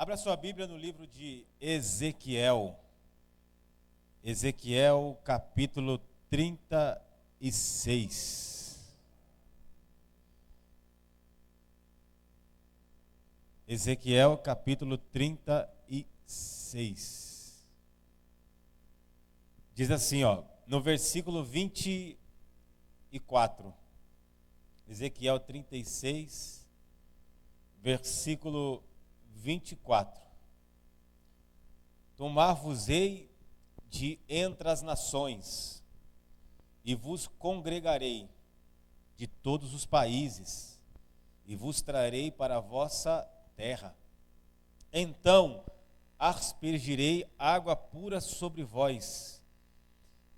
Abra sua Bíblia no livro de Ezequiel. Ezequiel, capítulo 36. Ezequiel, capítulo 36. Diz assim, no versículo 24. Ezequiel 36, versículo 24. Tomar-vos-ei de entre as nações, e vos congregarei de todos os países, e vos trarei para a vossa terra. Então aspergirei água pura sobre vós,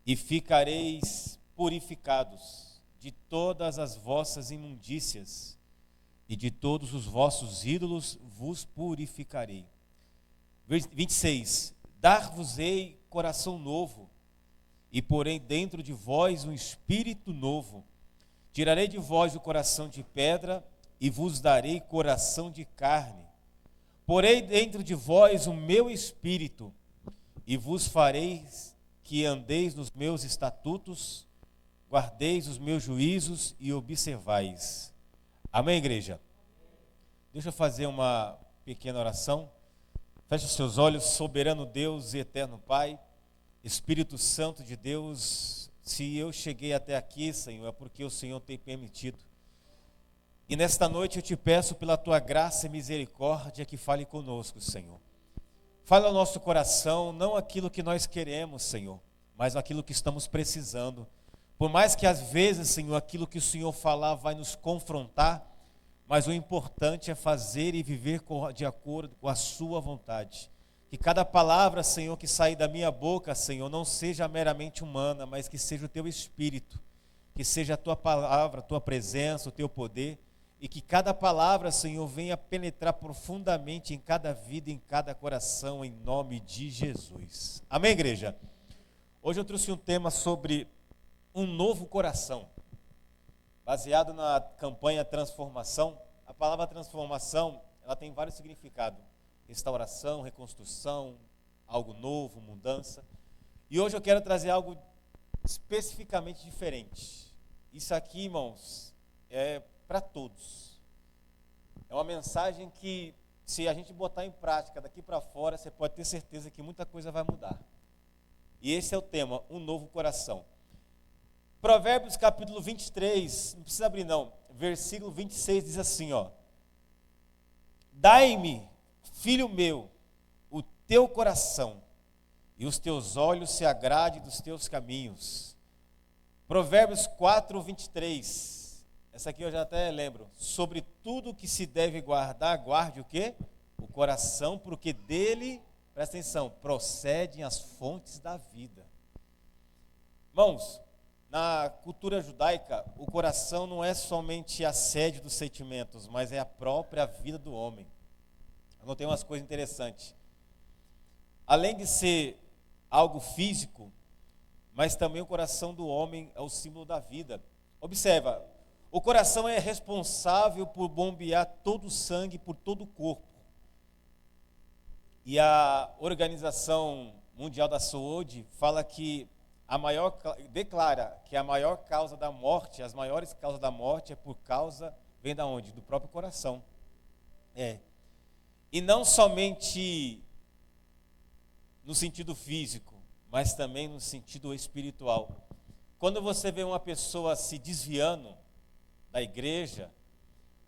e ficareis purificados de todas as vossas imundícias, e de todos os vossos ídolos vos purificarei. 26. Dar-vos-ei coração novo, e porei dentro de vós um espírito novo. Tirarei de vós o coração de pedra, e vos darei coração de carne. Porei dentro de vós o meu espírito, e vos farei que andeis nos meus estatutos, guardeis os meus juízos e observais. Amém, igreja? Deixa eu fazer uma pequena oração. Feche os seus olhos. Soberano Deus e eterno Pai, Espírito Santo de Deus, se eu cheguei até aqui, Senhor, é porque o Senhor tem permitido. E nesta noite eu te peço pela tua graça e misericórdia que fale conosco, Senhor. Fala ao nosso coração, não aquilo que nós queremos, Senhor, mas aquilo que estamos precisando. Por mais que às vezes, Senhor, aquilo que o Senhor falar vai nos confrontar, mas o importante é fazer e viver de acordo com a sua vontade. Que cada palavra, Senhor, que sair da minha boca, Senhor, não seja meramente humana, mas que seja o teu Espírito, que seja a tua palavra, a tua presença, o teu poder, e que cada palavra, Senhor, venha penetrar profundamente em cada vida, em cada coração, em nome de Jesus. Amém, igreja? Hoje eu trouxe um tema sobre um novo coração, baseado na campanha Transformação. A palavra transformação, ela tem vários significados: restauração, reconstrução, algo novo, mudança. E hoje eu quero trazer algo especificamente diferente. Isso aqui, irmãos, é para todos. É uma mensagem que, se a gente botar em prática daqui para fora, você pode ter certeza que muita coisa vai mudar. E esse é o tema, um novo coração. Provérbios capítulo 23, não precisa abrir não, versículo 26 diz assim, Dai-me, filho meu, o teu coração, e os teus olhos se agradem dos teus caminhos. Provérbios 4, 23, essa aqui eu já até lembro. Sobre tudo que se deve guardar, guarde o quê? O coração, porque dele, presta atenção, procedem as fontes da vida. Irmãos, na cultura judaica, o coração não é somente a sede dos sentimentos, mas é a própria vida do homem. Eu notei umas coisas interessantes. Além de ser algo físico, mas também o coração do homem é o símbolo da vida. Observa, o coração é responsável por bombear todo o sangue por todo o corpo. E a Organização Mundial da Saúde fala que declara que a maior causa da morte, as maiores causas da morte vem da onde? Do próprio coração. E não somente no sentido físico, mas também no sentido espiritual. Quando você vê uma pessoa se desviando da igreja,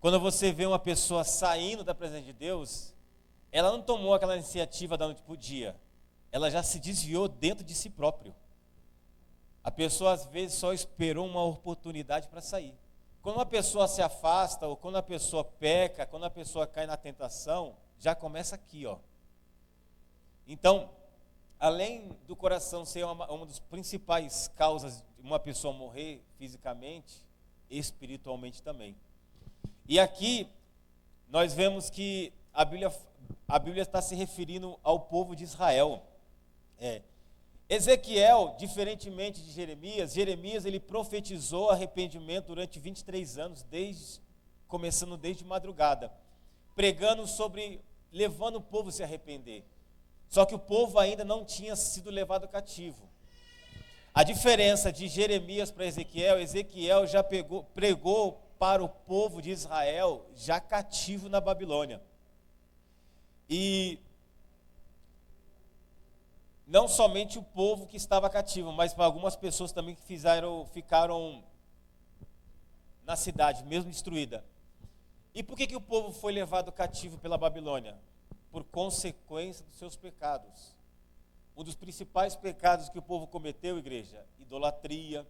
quando você vê uma pessoa saindo da presença de Deus, ela não tomou aquela iniciativa da noite para o dia, ela já se desviou dentro de si próprio. A pessoa às vezes só esperou uma oportunidade para sair. Quando uma pessoa se afasta, ou quando a pessoa peca, quando a pessoa cai na tentação, já começa aqui, Então, além do coração ser uma das principais causas de uma pessoa morrer fisicamente, espiritualmente também. E aqui nós vemos que a Bíblia está se referindo ao povo de Israel. Ezequiel, diferentemente de Jeremias, ele profetizou arrependimento durante 23 anos, começando desde madrugada, pregando sobre levando o povo a se arrepender. Só que o povo ainda não tinha sido levado cativo. A diferença de Jeremias para Ezequiel, Ezequiel já pregou para o povo de Israel já cativo na Babilônia. E não somente o povo que estava cativo, mas para algumas pessoas também que ficaram na cidade, mesmo destruída. E por que o povo foi levado cativo pela Babilônia? Por consequência dos seus pecados. Um dos principais pecados que o povo cometeu, igreja: idolatria,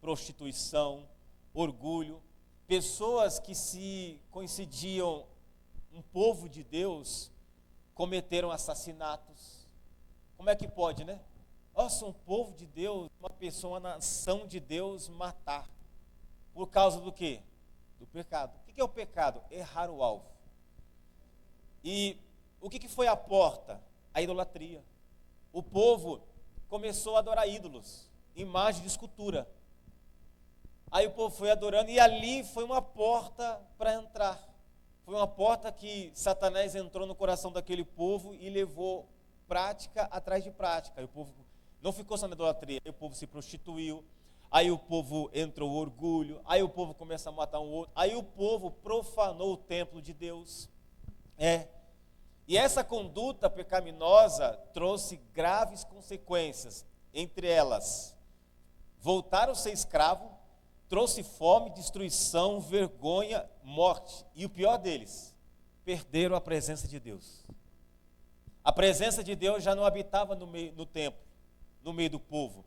prostituição, orgulho. Pessoas que se coincidiam um povo de Deus cometeram assassinatos. Como é que pode, né? Nossa, um povo de Deus, uma pessoa, uma nação de Deus matar. Por causa do quê? Do pecado. O que é o pecado? Errar o alvo. E o que foi a porta? A idolatria. O povo começou a adorar ídolos, imagem de escultura. Aí o povo foi adorando e ali foi uma porta para entrar. Foi uma porta que Satanás entrou no coração daquele povo e levou prática atrás de prática. Aí o povo não ficou só na idolatria, aí o povo se prostituiu, aí o povo entrou o orgulho, aí o povo começa a matar um outro, aí o povo profanou o templo de Deus. E essa conduta pecaminosa trouxe graves consequências, entre elas, voltaram a ser escravo, trouxe fome, destruição, vergonha, morte. E o pior deles, perderam a presença de Deus. A presença de Deus já não habitava no templo, no meio do povo.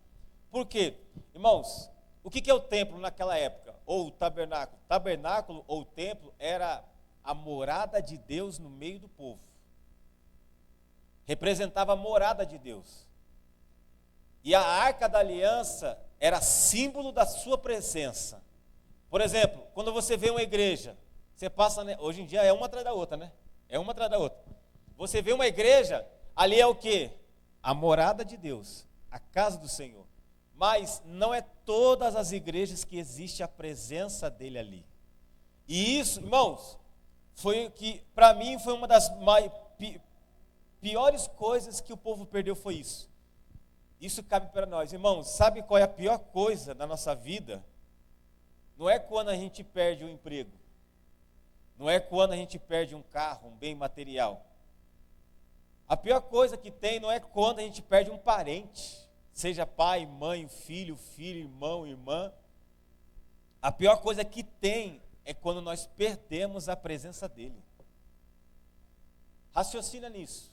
Por quê? Irmãos, o que é o templo naquela época? Ou o tabernáculo? Tabernáculo ou templo era a morada de Deus no meio do povo. Representava a morada de Deus. E a arca da aliança era símbolo da sua presença. Por exemplo, quando você vê uma igreja, você passa, né? Hoje em dia é uma atrás da outra, né? É uma atrás da outra. Você vê uma igreja, ali é o quê? A morada de Deus, a casa do Senhor. Mas não é todas as igrejas que existe a presença dele ali. E isso, irmãos, foi o que, para mim, foi uma das piores coisas que o povo perdeu, foi isso. Isso cabe para nós. Irmãos, sabe qual é a pior coisa da nossa vida? Não é quando a gente perde um emprego. Não é quando a gente perde um carro, um bem material. A pior coisa que tem não é quando a gente perde um parente, seja pai, mãe, filho, irmão, irmã. A pior coisa que tem é quando nós perdemos a presença dele. Raciocina nisso.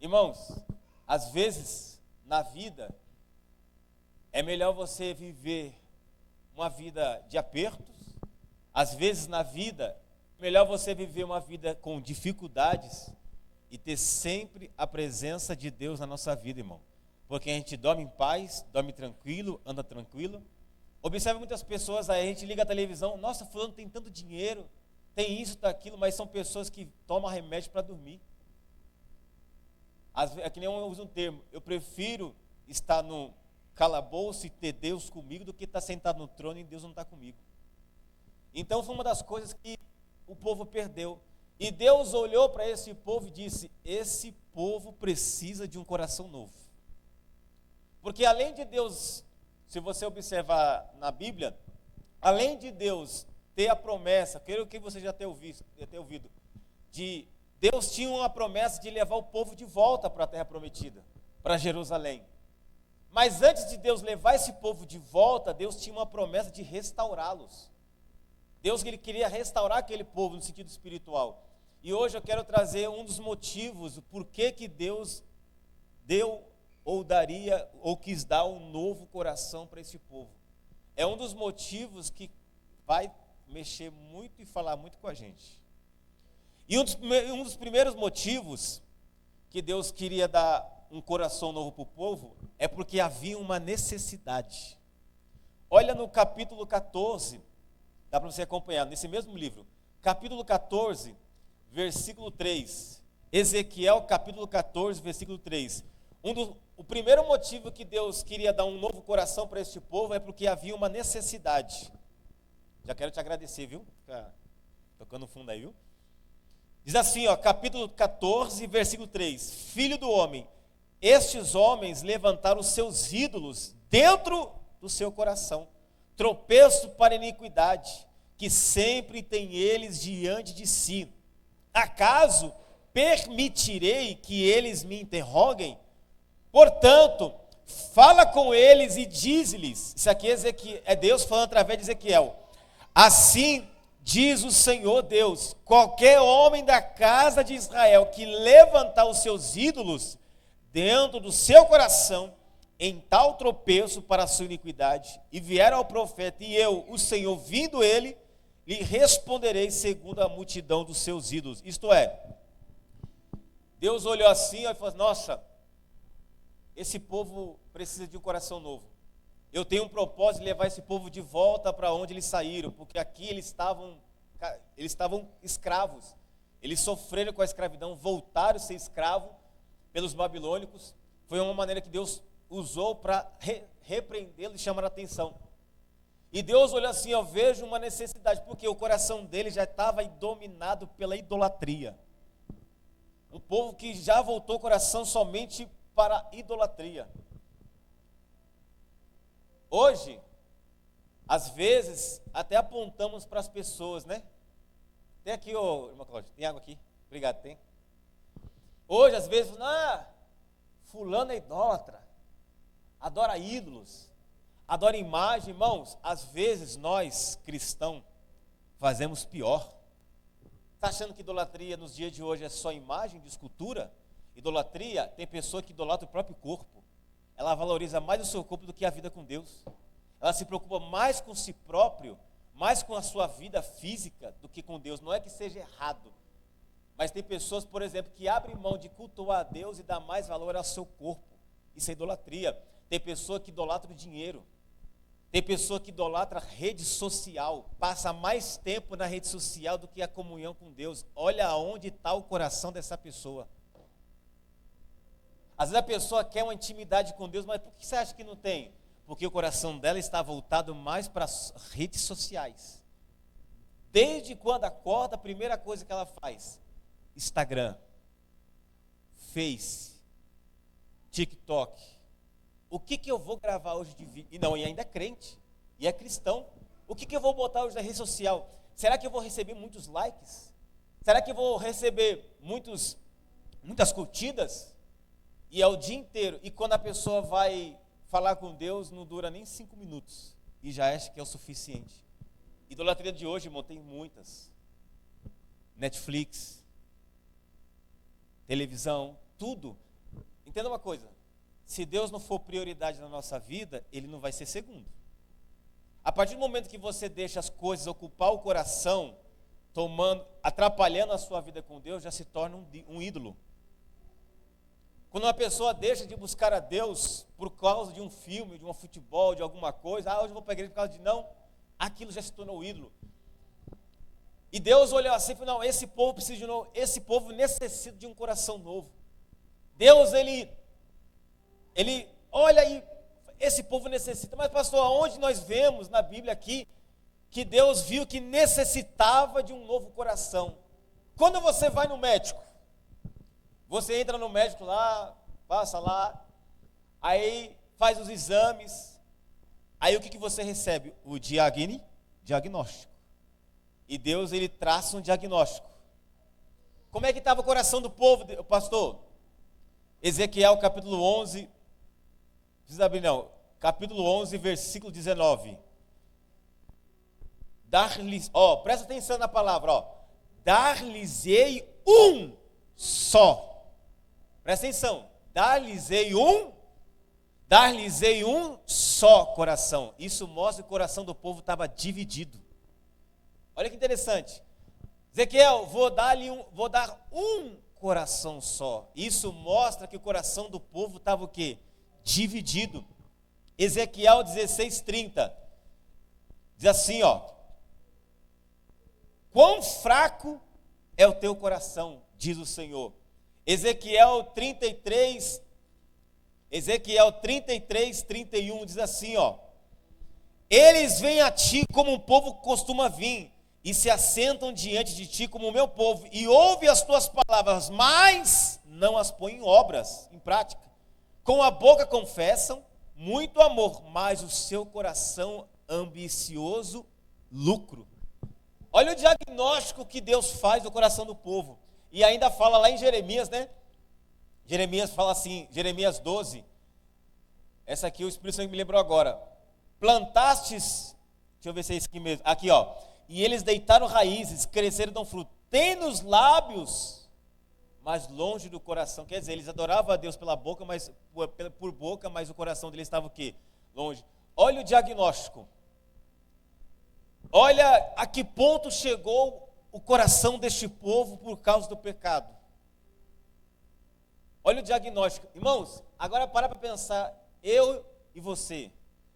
Irmãos, às vezes na vida é melhor você viver uma vida de apertos. Às vezes na vida é melhor você viver uma vida com dificuldades e ter sempre a presença de Deus na nossa vida, irmão. Porque a gente dorme em paz, dorme tranquilo, anda tranquilo. Observe muitas pessoas aí, a gente liga a televisão, nossa, fulano tem tanto dinheiro, tem isso, tá aquilo, mas são pessoas que tomam remédio para dormir. É que nem eu uso um termo, eu prefiro estar no calabouço e ter Deus comigo do que estar sentado no trono e Deus não está comigo. Então foi uma das coisas que o povo perdeu. E Deus olhou para esse povo e disse: esse povo precisa de um coração novo. Porque além de Deus, se você observar na Bíblia, além de Deus ter a promessa, creio que você já ter ouvido, de Deus tinha uma promessa de levar o povo de volta para a terra prometida, para Jerusalém. Mas antes de Deus levar esse povo de volta, Deus tinha uma promessa de restaurá-los. Deus, ele queria restaurar aquele povo no sentido espiritual. E hoje eu quero trazer um dos motivos, o porquê que Deus deu ou daria ou quis dar um novo coração para esse povo. É um dos motivos que vai mexer muito e falar muito com a gente. E um dos primeiros motivos que Deus queria dar um coração novo para o povo é porque havia uma necessidade. Olha no capítulo 14, dá para você acompanhar, nesse mesmo livro, capítulo 14, versículo 3. Ezequiel, capítulo 14, versículo 3. O primeiro motivo que Deus queria dar um novo coração para este povo é porque havia uma necessidade. Já quero te agradecer, viu? Fica tocando fundo aí, viu? Diz assim, ó, capítulo 14, versículo 3: Filho do homem, estes homens levantaram os seus ídolos dentro do seu coração, tropeço para a iniquidade, que sempre tem eles diante de si. Acaso permitirei que eles me interroguem? Portanto, fala com eles e diz-lhes, isso aqui é Deus falando através de Ezequiel: assim diz o Senhor Deus, qualquer homem da casa de Israel que levantar os seus ídolos dentro do seu coração, em tal tropeço para a sua iniquidade, e vier ao profeta, e eu, o Senhor, vindo ele, lhe responderei segundo a multidão dos seus ídolos. Isto é, Deus olhou assim e falou: nossa, esse povo precisa de um coração novo. Eu tenho um propósito de levar esse povo de volta para onde eles saíram, porque aqui eles estavam escravos. Eles sofreram com a escravidão, voltaram a ser escravos pelos babilônicos. Foi uma maneira que Deus usou para repreendê-los e chamar a atenção. E Deus olhou assim: eu vejo uma necessidade, porque o coração deles já estava dominado pela idolatria. Um povo que já voltou o coração somente para a idolatria. Hoje, às vezes, até apontamos para as pessoas, né? Tem aqui, irmã Cláudia, tem água aqui? Obrigado, tem. Hoje, às vezes, fulano é idólatra, adora ídolos, adora imagem. Irmãos, às vezes nós, cristãos, fazemos pior. Está achando que idolatria nos dias de hoje é só imagem de escultura? Idolatria, tem pessoa que idolatra o próprio corpo. Ela valoriza mais o seu corpo do que a vida com Deus. Ela se preocupa mais com si próprio, mais com a sua vida física do que com Deus. Não é que seja errado, mas tem pessoas, por exemplo, que abrem mão de cultuar a Deus e dá mais valor ao seu corpo. Isso é idolatria. Tem pessoa que idolatra o dinheiro. Tem pessoa que idolatra a rede social, passa mais tempo na rede social do que a comunhão com Deus. Olha aonde está o coração dessa pessoa. Às vezes a pessoa quer uma intimidade com Deus, mas por que você acha que não tem? Porque o coração dela está voltado mais para as redes sociais. Desde quando acorda, a primeira coisa que ela faz: Instagram, Face, TikTok. O que eu vou gravar hoje de vídeo? E ainda é crente, e é cristão. O que eu vou botar hoje na rede social? Será que eu vou receber muitos likes? Será que eu vou receber muitas curtidas? E é o dia inteiro. E quando a pessoa vai falar com Deus, não dura nem 5 minutos. E já acha que é o suficiente. Idolatria de hoje, irmão, tem muitas. Netflix, televisão, tudo. Entenda uma coisa: se Deus não for prioridade na nossa vida, Ele não vai ser segundo. A partir do momento que você deixa as coisas ocupar o coração, atrapalhando a sua vida com Deus, já se torna um ídolo. Quando uma pessoa deixa de buscar a Deus por causa de um filme, de um futebol, de alguma coisa, hoje eu vou para a igreja por causa de não, aquilo já se tornou ídolo. E Deus olhou assim e falou: não, esse povo precisa de novo, esse povo necessita de um coração novo. Deus, ele olha e esse povo necessita. Mas pastor, aonde nós vemos na Bíblia aqui que Deus viu que necessitava de um novo coração? Quando você vai no médico, você entra no médico lá, passa lá, aí faz os exames, aí o que você recebe? O diagnóstico. E Deus, ele traça um diagnóstico. Como é que estava o coração do povo, pastor? Ezequiel capítulo 11, não precisa abrir não, capítulo 11, versículo 19. Presta atenção na palavra, dar-lhes-ei um só. Presta atenção, dar-lhes-ei um só coração. Isso mostra que o coração do povo estava dividido. Olha que interessante. Ezequiel, vou dar um coração só. Isso mostra que o coração do povo estava o quê? Dividido. Ezequiel 16:30 diz assim, quão fraco é o teu coração, diz o Senhor. Ezequiel 33:31 diz assim, eles vêm a ti como um povo costuma vir, e se assentam diante de ti como o meu povo, e ouve as tuas palavras, mas não as põem em obras, em prática. Com a boca confessam muito amor, mas o seu coração ambicioso, lucro. Olha o diagnóstico que Deus faz no coração do povo. E ainda fala lá em Jeremias, né? Jeremias fala assim, Jeremias 12. Essa aqui o Espírito Santo me lembrou agora. Plantastes, deixa eu ver se é isso aqui mesmo. Aqui, ó. E eles deitaram raízes, cresceram e dão fruto. Tem nos lábios, mas longe do coração. Quer dizer, eles adoravam a Deus pela boca, mas por boca, mas o coração deles estava o quê? Longe. Olha o diagnóstico. Olha a que ponto chegou o coração deste povo por causa do pecado. Olha o diagnóstico. Irmãos, agora para pensar, eu e você.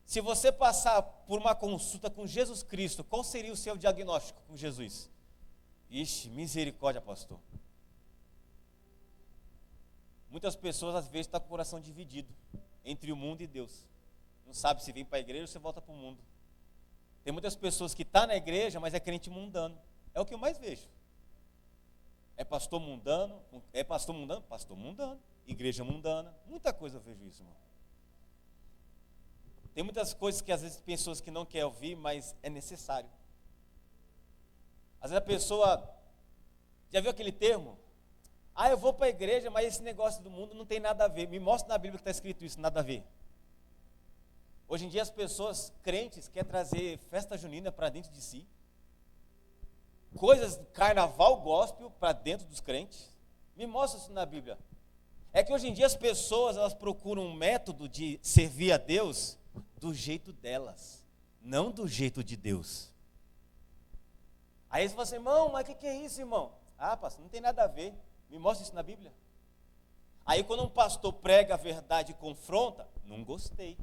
Se você passar por uma consulta com Jesus Cristo, qual seria o seu diagnóstico com Jesus? Ixi, misericórdia, pastor. Muitas pessoas às vezes estão com o coração dividido entre o mundo e Deus. Não sabe se vem para a igreja ou se volta para o mundo. Tem muitas pessoas que estão na igreja, mas é crente mundano. É o que eu mais vejo. É pastor mundano, pastor mundano, igreja mundana. Muita coisa eu vejo isso, irmão. Tem muitas coisas que às vezes pessoas que não querem ouvir, mas é necessário. Às vezes a pessoa, já viu aquele termo? Ah, eu vou para a igreja, mas esse negócio do mundo não tem nada a ver. Me mostra na Bíblia que está escrito isso, nada a ver. Hoje em dia as pessoas crentes querem trazer festa junina para dentro de si. Coisas, carnaval gospel para dentro dos crentes. Me mostra isso na Bíblia. É que hoje em dia as pessoas, elas procuram um método de servir a Deus do jeito delas, não do jeito de Deus. Aí você fala assim, irmão, mas o que é isso, irmão? Ah, pastor, não tem nada a ver. Me mostra isso na Bíblia. Aí quando um pastor prega a verdade e confronta, não gostei.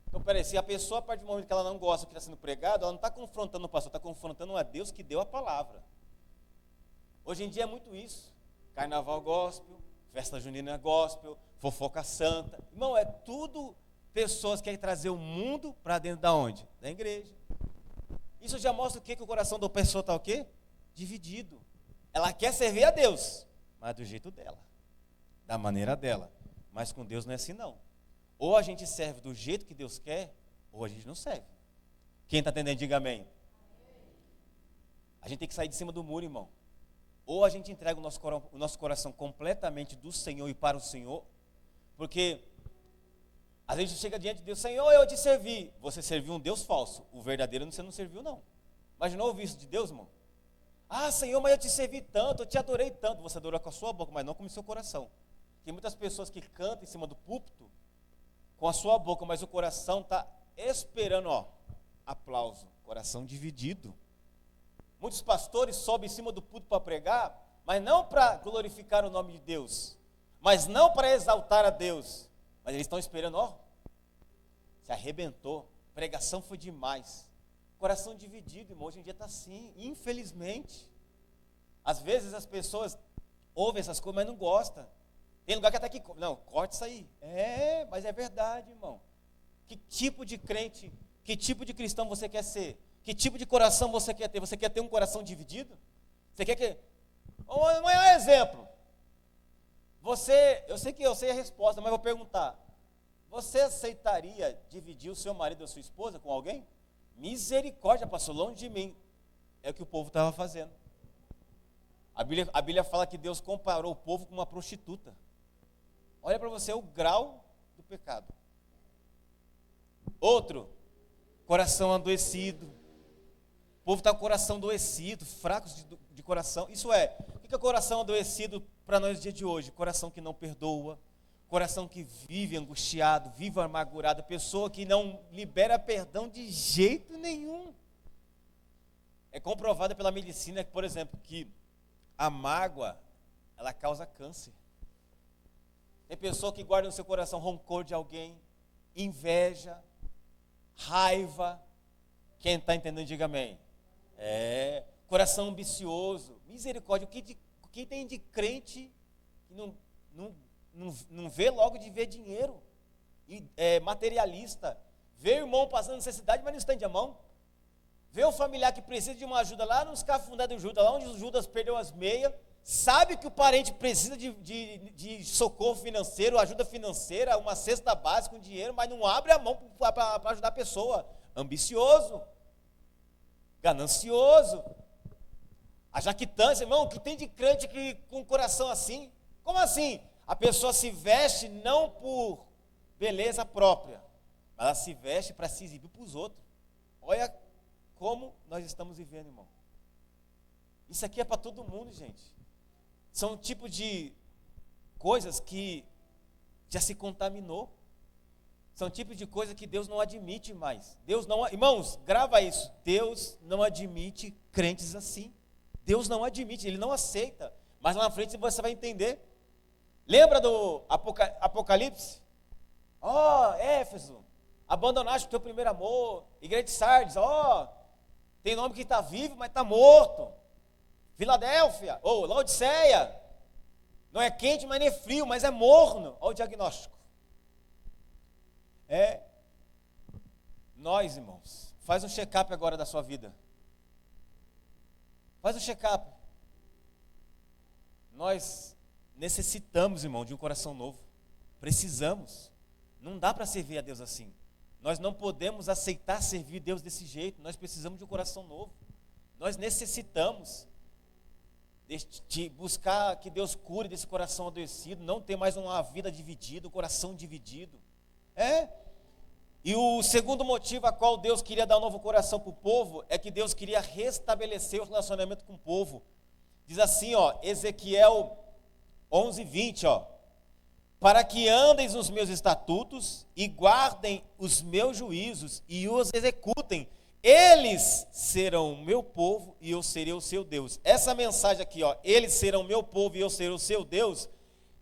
Então, peraí, se a pessoa, a partir do momento que ela não gosta do que está sendo pregado, ela não está confrontando o pastor, está confrontando a Deus que deu a palavra. Hoje em dia é muito isso. Carnaval gospel, festa junina gospel, fofoca santa. Irmão, é tudo pessoas que querem trazer o mundo para dentro da onde? Da igreja. Isso já mostra o quê? Que o coração da pessoa está o quê? Dividido. Ela quer servir a Deus, mas do jeito dela, da maneira dela. Mas com Deus não é assim não. Ou a gente serve do jeito que Deus quer, ou a gente não serve. Quem está entendendo, diga amém. A gente tem que sair de cima do muro, irmão. Ou a gente entrega o nosso coração completamente do Senhor e para o Senhor, porque às vezes chega diante de Deus, Senhor, eu te servi. Você serviu um Deus falso. O verdadeiro você não serviu, não. Imaginou ouvir isso de Deus, irmão? Ah, Senhor, mas eu te servi tanto, eu te adorei tanto. Você adorou com a sua boca, mas não com o seu coração. Tem muitas pessoas que cantam em cima do púlpito com a sua boca, mas o coração está esperando, ó, aplauso. Coração dividido. Muitos pastores sobem em cima do púlpito para pregar, mas não para glorificar o nome de Deus, mas não para exaltar a Deus. Mas eles estão esperando, ó, se arrebentou, pregação foi demais. Coração dividido, irmão, hoje em dia está assim, infelizmente. Às vezes as pessoas ouvem essas coisas, mas não gostam. Tem lugar que até que, não, corta isso aí. É, mas é verdade, irmão. Que tipo de crente, que tipo de cristão você quer ser? Que tipo de coração você quer ter? Você quer ter um coração dividido? Você quer que... Um exemplo. Eu sei a resposta, mas vou perguntar. Você aceitaria dividir o seu marido ou a sua esposa com alguém? Misericórdia, passou longe de mim. É o que o povo estava fazendo. A Bíblia fala que Deus comparou o povo com uma prostituta. Olha para você o grau do pecado. Outro, coração adoecido. O povo está com o coração adoecido, fracos de coração. Isso é, o que é coração adoecido para nós no dia de hoje? Coração que não perdoa, coração que vive angustiado, vive amargurado, pessoa que não libera perdão de jeito nenhum. É comprovado pela medicina, por exemplo, que a mágoa, ela causa câncer. Tem pessoa que guarda no seu coração rancor de alguém, inveja, raiva. Quem está entendendo, diga amém. Coração ambicioso, misericórdia. O que tem de crente que não vê logo de ver dinheiro, e materialista, vê o irmão passando necessidade, mas não estende a mão. vê o familiar que precisa de uma ajuda lá nos Cafundé do Judas, lá onde o Judas perdeu as meias, sabe que o parente precisa de socorro financeiro, ajuda financeira, uma cesta básica, um dinheiro, mas não abre a mão para ajudar a pessoa. Ambicioso, ganancioso, a jactância, irmão, que tem de crente que, com o coração assim? Como assim? A pessoa se veste não por beleza própria, mas ela se veste para se exibir para os outros. Olha como nós estamos vivendo, irmão. Isso aqui é para todo mundo, gente. São um tipo de coisas que já se contaminou. São tipos de coisas que Deus não admite mais. Deus não, irmãos, grava isso. Deus não admite crentes assim. Deus não admite, Ele não aceita. Mas lá na frente você vai entender. Lembra do Apocalipse? Éfeso, abandonaste o teu primeiro amor. Igreja de Sardes, tem nome que está vivo, mas está morto. Filadélfia, Laodiceia, não é quente, mas nem é frio, mas é morno. Olha o diagnóstico. Nós, irmãos, faz um check-up agora da sua vida. Faz um check-up. Nós necessitamos, irmão, de um coração novo. Precisamos. Não dá para servir a Deus assim. Nós não podemos aceitar servir Deus desse jeito. Nós precisamos de um coração novo. Nós necessitamos de buscar que Deus cure desse coração adoecido, não ter mais uma vida dividida, um coração dividido. E o segundo motivo a qual Deus queria dar um novo coração para o povo é que Deus queria restabelecer o relacionamento com o povo. Diz assim, Ezequiel 11:20, para que andeis nos meus estatutos e guardem os meus juízos e os executem, eles serão o meu povo e eu serei o seu Deus. Essa mensagem aqui, eles serão o meu povo e eu serei o seu Deus,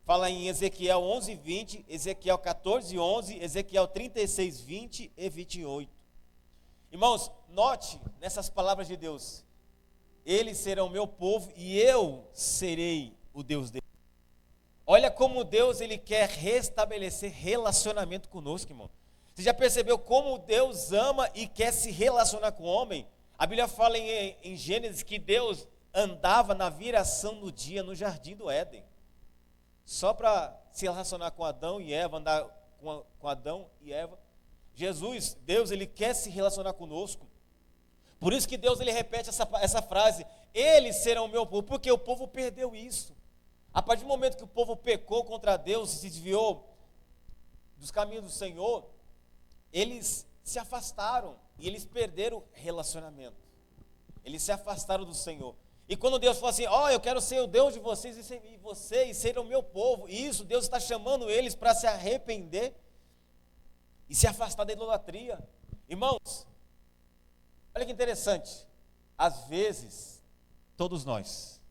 fala em Ezequiel 11:20, Ezequiel 14:11, Ezequiel 36:20 e 28. Irmãos, note nessas palavras de Deus, eles serão o meu povo e eu serei o Deus deles. Olha como Deus ele quer restabelecer relacionamento conosco, irmão. Você já percebeu como Deus ama e quer se relacionar com o homem? A Bíblia fala em Gênesis que Deus andava na viração do dia no jardim do Éden. Só para se relacionar com Adão e Eva, andar com Adão e Eva. Jesus, Deus, ele quer se relacionar conosco. Por isso que Deus ele repete essa frase, eles serão o meu povo, porque o povo perdeu isso. A partir do momento que o povo pecou contra Deus, se desviou dos caminhos do Senhor, eles se afastaram e eles perderam relacionamento. Eles se afastaram do Senhor. E quando Deus falou assim, eu quero ser o Deus de vocês e vocês serão o meu povo. E isso, Deus está chamando eles para se arrepender e se afastar da idolatria. Irmãos, olha que interessante. Às vezes, todos nós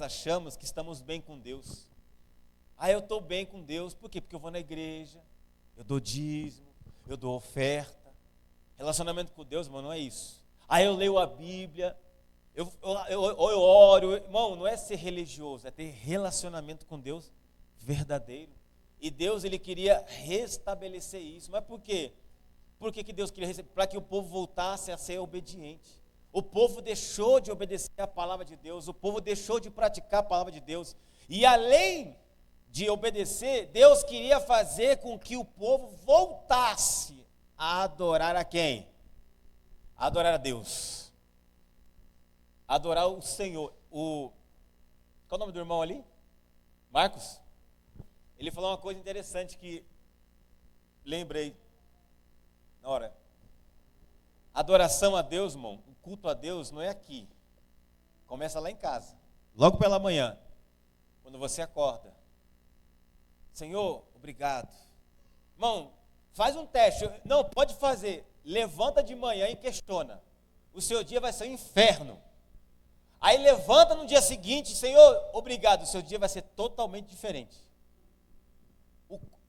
achamos que estamos bem com Deus. Eu estou bem com Deus, por quê? Porque eu vou na igreja, eu dou dízimo, eu dou oferta. Relacionamento com Deus, irmão, não é isso. Eu leio a Bíblia, eu oro. Irmão, não é ser religioso, é ter relacionamento com Deus verdadeiro. E Deus, ele queria restabelecer isso. Mas por quê? Por que Deus queria restabelecer? Para que o povo voltasse a ser obediente. O povo deixou de obedecer a palavra de Deus, o povo deixou de praticar a palavra de Deus. E além de obedecer, Deus queria fazer com que o povo voltasse a adorar a quem? A adorar a Deus. Adorar o Senhor. Qual é o nome do irmão ali? Marcos? Ele falou uma coisa interessante que lembrei na hora. Adoração a Deus, irmão, o culto a Deus não é aqui. Começa lá em casa. Logo pela manhã, quando você acorda. Senhor, obrigado. Irmão, faz um teste. Não, pode fazer. Levanta de manhã e questiona. O seu dia vai ser um inferno. Aí levanta no dia seguinte, Senhor, obrigado. O seu dia vai ser totalmente diferente.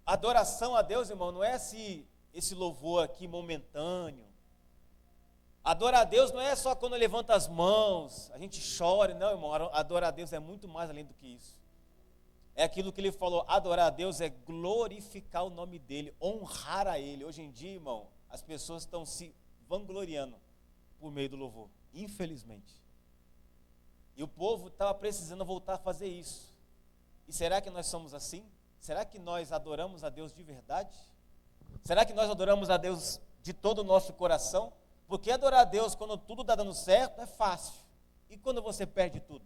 Adoração a Deus, irmão, não é esse louvor aqui momentâneo. Adorar a Deus não é só quando levanta as mãos, a gente chora. Não, irmão, adorar a Deus é muito mais além do que isso. É aquilo que ele falou, adorar a Deus é glorificar o nome dele, honrar a ele. Hoje em dia, irmão, as pessoas estão se vangloriando por meio do louvor, infelizmente. E o povo estava precisando voltar a fazer isso. E será que nós somos assim? Será que nós adoramos a Deus de verdade? Será que nós adoramos a Deus de todo o nosso coração? Porque adorar a Deus quando tudo está dando certo é fácil. E quando você perde tudo?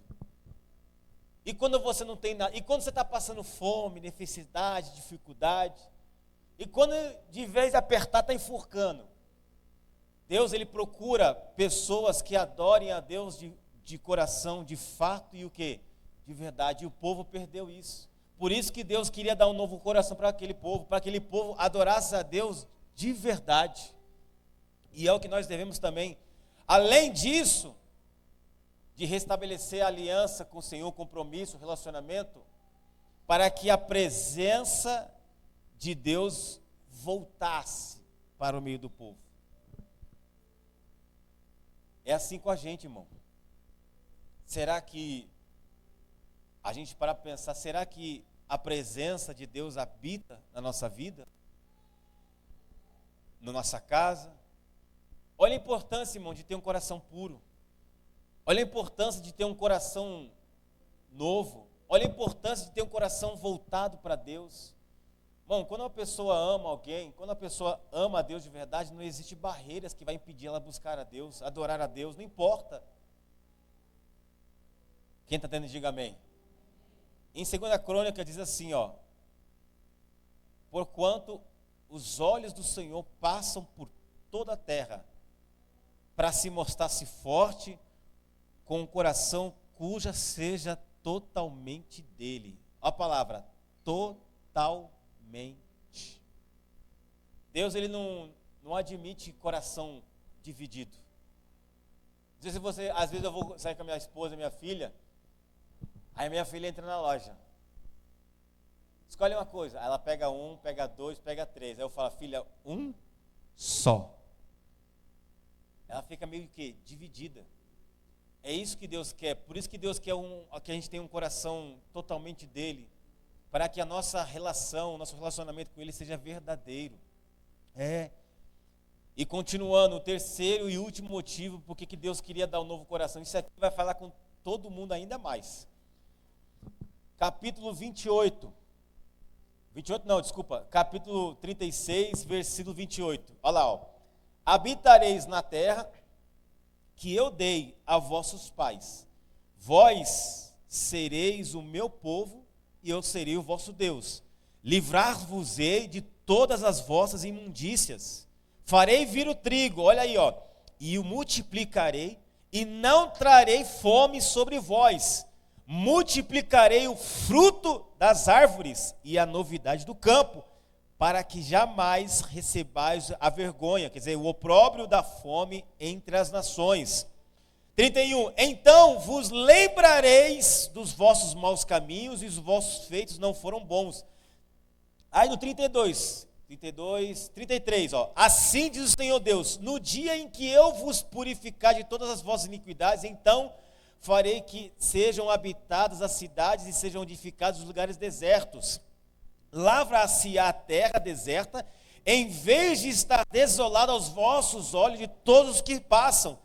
E quando você não tem nada? E quando você está passando fome, necessidade, dificuldade? E quando de vez de apertar está enforcando? Deus, ele procura pessoas que adorem a Deus de coração, de fato e o quê? De verdade. E o povo perdeu isso. Por isso que Deus queria dar um novo coração para aquele povo adorasse a Deus de verdade. E é o que nós devemos também. Além disso, de restabelecer a aliança com o Senhor, o compromisso, o relacionamento, para que a presença de Deus voltasse para o meio do povo. É assim com a gente, irmão. Será que a gente para pensar, será que a presença de Deus habita na nossa vida? Na nossa casa? Olha a importância, irmão, de ter um coração puro. Olha a importância de ter um coração novo. Olha a importância de ter um coração voltado para Deus. Irmão, quando uma pessoa ama alguém, quando a pessoa ama a Deus de verdade, não existe barreiras que vai impedir ela buscar a Deus, adorar a Deus, não importa. Quem está tendo, diga amém. Em 2 Crônica diz assim, ó: porquanto os olhos do Senhor passam por toda a terra, para se mostrar-se forte, com um coração cuja seja totalmente dele. Olha a palavra, totalmente. Deus, ele não admite coração dividido. Não sei se você, às vezes eu vou sair com a minha esposa e minha filha, aí minha filha entra na loja. Escolhe uma coisa, ela pega um, pega dois, pega três. Aí eu falo, filha, um só. Ela fica meio que dividida. É isso que Deus quer. Por isso que Deus quer que a gente tenha um coração totalmente dele, para que a nossa relação, nosso relacionamento com ele seja verdadeiro. E continuando, o terceiro e último motivo por que Deus queria dar um novo coração. Isso aqui vai falar com todo mundo ainda mais. Capítulo 28. Capítulo 36, versículo 28. Olha lá, ó. Habitareis na terra que eu dei a vossos pais. Vós sereis o meu povo e eu serei o vosso Deus. Livrar-vos-ei de todas as vossas imundícias. Farei vir o trigo, olha aí, ó, e o multiplicarei, e não trarei fome sobre vós. Multiplicarei o fruto das árvores e a novidade do campo, para que jamais recebais a vergonha, quer dizer, o opróbrio da fome entre as nações. 31, então vos lembrareis dos vossos maus caminhos e os vossos feitos não foram bons. Aí no 33, ó. Assim diz o Senhor Deus, no dia em que eu vos purificar de todas as vossas iniquidades, então farei que sejam habitadas as cidades e sejam edificados os lugares desertos. Lavrar-se-á a terra deserta, em vez de estar desolada aos vossos olhos de todos os que passam.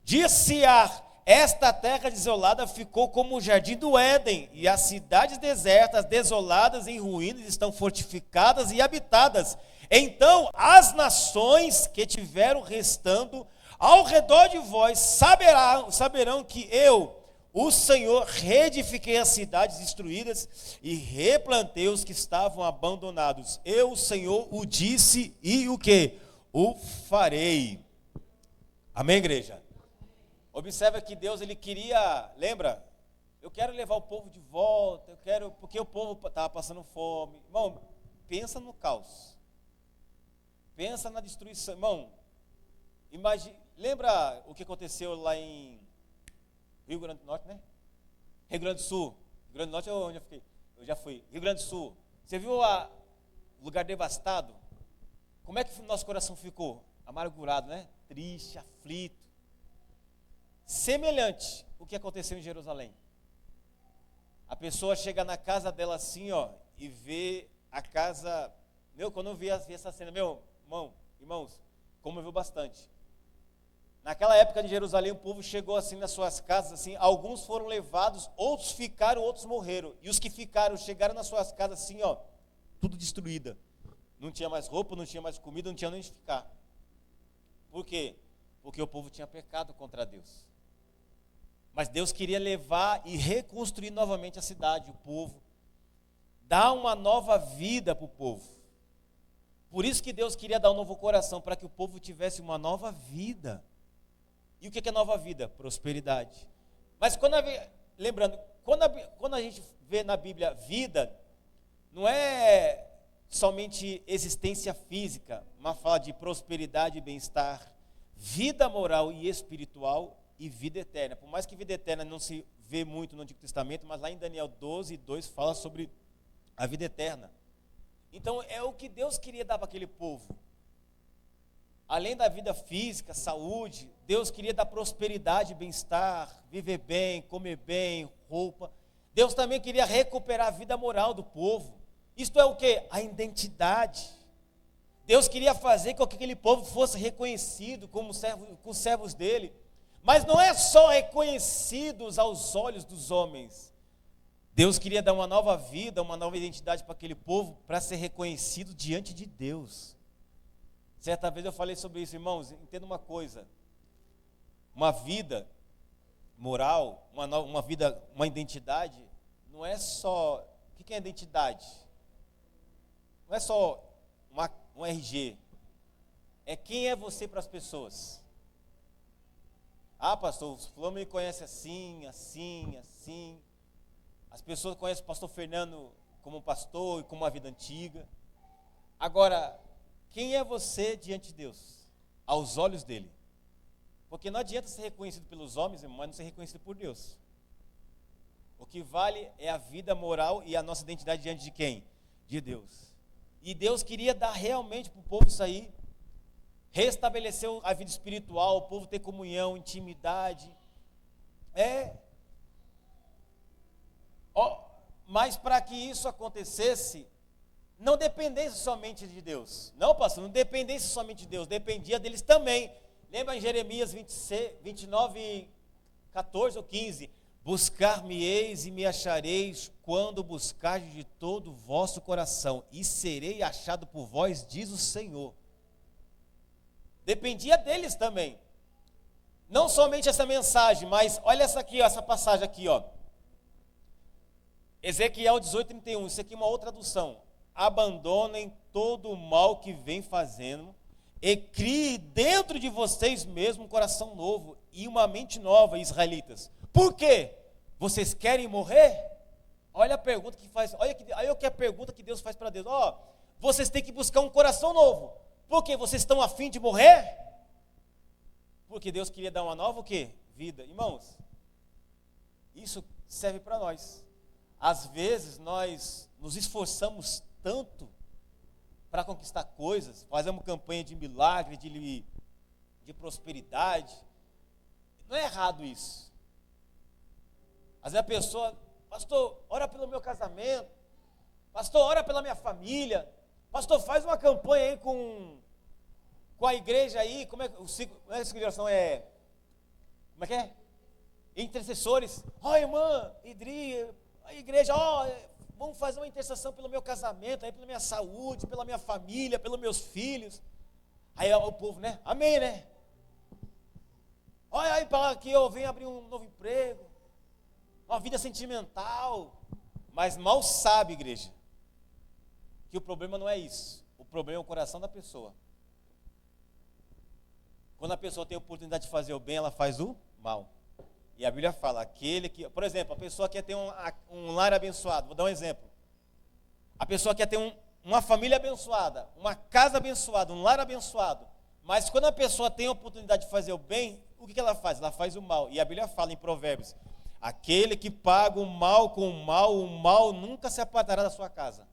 Dir-se-á, esta terra desolada ficou como o jardim do Éden, e as cidades desertas, desoladas em ruínas, estão fortificadas e habitadas. Então as nações que tiveram restando ao redor de vós saberão que eu, o Senhor, reedifiquei as cidades destruídas e replantei os que estavam abandonados. Eu, o Senhor, o disse e o que? O farei. Amém, igreja? Observa que Deus, ele queria, lembra? Eu quero levar o povo de volta, porque o povo estava passando fome. Irmão, pensa no caos. Pensa na destruição. Irmão, lembra o que aconteceu lá em Rio Grande do Norte, né? Rio Grande do Sul. Rio Grande do Norte é onde eu fiquei. Eu já fui. Rio Grande do Sul. Você viu o lugar devastado? Como é que o nosso coração ficou? Amargurado, né? Triste, aflito. Semelhante o que aconteceu em Jerusalém. A pessoa chega na casa dela assim, ó, e vê a casa. Quando eu vi essa cena, irmãos, comoveu bastante. Naquela época de Jerusalém, o povo chegou assim nas suas casas, assim, alguns foram levados, outros ficaram, outros morreram. E os que ficaram, chegaram nas suas casas assim, ó, tudo destruída. Não tinha mais roupa, não tinha mais comida, não tinha nem onde ficar. Por quê? Porque o povo tinha pecado contra Deus. Mas Deus queria levar e reconstruir novamente a cidade, o povo. Dar uma nova vida para o povo. Por isso que Deus queria dar um novo coração, para que o povo tivesse uma nova vida. E o que é nova vida? Prosperidade. Mas lembrando, quando a gente vê na Bíblia vida, não é somente existência física, mas fala de prosperidade e bem-estar, vida moral e espiritual e vida eterna. Por mais que vida eterna não se vê muito no Antigo Testamento, mas lá em Daniel 12:2 fala sobre a vida eterna. Então é o que Deus queria dar para aquele povo. Além da vida física, saúde, Deus queria dar prosperidade, bem-estar, viver bem, comer bem, roupa. Deus também queria recuperar a vida moral do povo. Isto é o quê? A identidade. Deus queria fazer com que aquele povo fosse reconhecido como com os servos dele. Mas não é só reconhecidos aos olhos dos homens. Deus queria dar uma nova vida, uma nova identidade para aquele povo, para ser reconhecido diante de Deus. Certa vez eu falei sobre isso, irmãos, entenda uma coisa. Uma vida moral, uma vida, uma identidade, não é só... O que é identidade? Não é só um RG. É quem é você para as pessoas. Ah, pastor, o fulano me conhece assim, assim, assim. As pessoas conhecem o pastor Fernando como pastor e como uma vida antiga. Agora, quem é você diante de Deus? Aos olhos dele. Porque não adianta ser reconhecido pelos homens, irmão, mas não ser reconhecido por Deus. O que vale é a vida moral e a nossa identidade diante de quem? De Deus. E Deus queria dar realmente para o povo isso aí. Restabeleceu a vida espiritual, o povo ter comunhão, intimidade. Mas para que isso acontecesse, não dependesse somente de Deus. Não, pastor, não dependesse somente de Deus, dependia deles também. Lembra em Jeremias 29, 14 ou 15? Buscar-me-eis e me achareis quando buscardes de todo o vosso coração, e serei achado por vós, diz o Senhor. Dependia deles também. Não somente essa mensagem, mas olha essa passagem aqui, ó. Ezequiel 18:31, isso aqui é uma outra tradução. Abandonem todo o mal que vem fazendo e crie dentro de vocês mesmo um coração novo e uma mente nova, israelitas. Por quê? Vocês querem morrer? Olha a pergunta que faz, olha que a pergunta que Deus faz para Deus. Vocês têm que buscar um coração novo. Por quê? Vocês estão a fim de morrer? Porque Deus queria dar uma nova o quê? Vida. Irmãos, isso serve para nós. Às vezes nós nos esforçamos tanto para conquistar coisas, fazemos campanha de milagre, de prosperidade. Não é errado isso. Às vezes a pessoa, pastor, ora pelo meu casamento, pastor, ora pela minha família, pastor, faz uma campanha aí com a igreja aí, como é que essa oração é? Como é que é? Intercessores. Irmã, Idri, a igreja, vamos fazer uma intercessão pelo meu casamento, aí pela minha saúde, pela minha família, pelos meus filhos. Aí o povo, né? Amém, né? Olha aí para que eu venho abrir um novo emprego, uma vida sentimental. Mas mal sabe, igreja, que o problema não é isso. O problema é o coração da pessoa. Quando a pessoa tem a oportunidade de fazer o bem, ela faz o mal. E a Bíblia fala, aquele que, por exemplo, a pessoa quer ter um lar abençoado, vou dar um exemplo. A pessoa quer ter uma família abençoada, uma casa abençoada, um lar abençoado. Mas quando a pessoa tem a oportunidade de fazer o bem, o que ela faz? Ela faz o mal. E a Bíblia fala em Provérbios, aquele que paga o mal com o mal nunca se apartará da sua casa.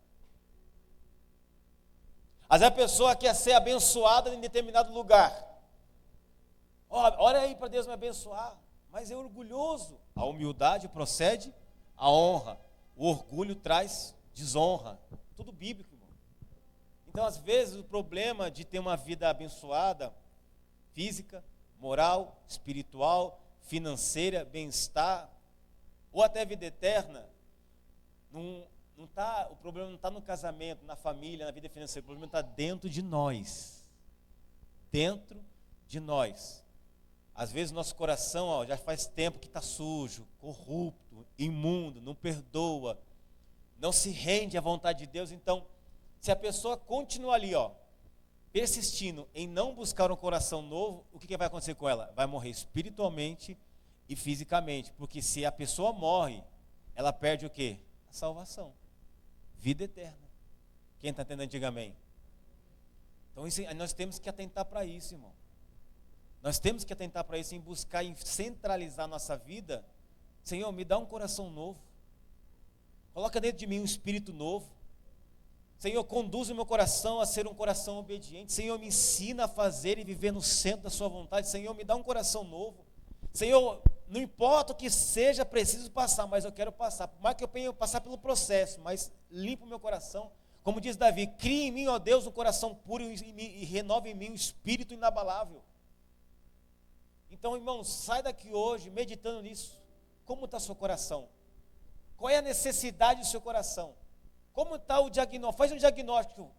Às vezes a pessoa quer ser abençoada em determinado lugar. Olha aí para Deus me abençoar. Mas é orgulhoso. A humildade procede a honra. O orgulho traz desonra. Tudo bíblico, irmão. Então, às vezes, o problema de ter uma vida abençoada, física, moral, espiritual, financeira, bem-estar, ou até vida eterna, o problema não está no casamento, na família, na vida financeira, o problema está dentro de nós. Dentro de nós. Às vezes nosso coração já faz tempo que está sujo, corrupto, imundo, não perdoa, não se rende à vontade de Deus. Então, se a pessoa continua ali, persistindo em não buscar um coração novo, o que vai acontecer com ela? Vai morrer espiritualmente e fisicamente. Porque se a pessoa morre, ela perde o quê? A salvação. Vida eterna. Quem está entendendo, diga amém. Então nós temos que atentar para isso, irmão. Nós temos que atentar para isso, em buscar, em centralizar nossa vida. Senhor, me dá um coração novo. Coloca dentro de mim um espírito novo. Senhor, conduz o meu coração a ser um coração obediente. Senhor, me ensina a fazer e viver no centro da sua vontade. Senhor, me dá um coração novo. Senhor, não importa o que seja preciso passar, mas eu quero passar. Por mais que eu tenha que passar pelo processo, mas limpa o meu coração. Como diz Davi, cria em mim, ó Deus, um coração puro e renova em mim um espírito inabalável. Então, irmão, sai daqui hoje meditando nisso. Como está o seu coração? Qual é a necessidade do seu coração? Como está o diagnóstico? Faz um diagnóstico.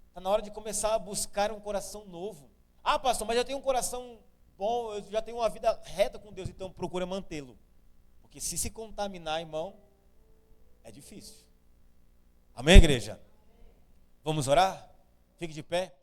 Está na hora de começar a buscar um coração novo. Ah, pastor, mas eu tenho um coração bom, eu já tenho uma vida reta com Deus, então procura mantê-lo. Porque se contaminar, irmão, é difícil. Amém, igreja? Vamos orar? Fique de pé.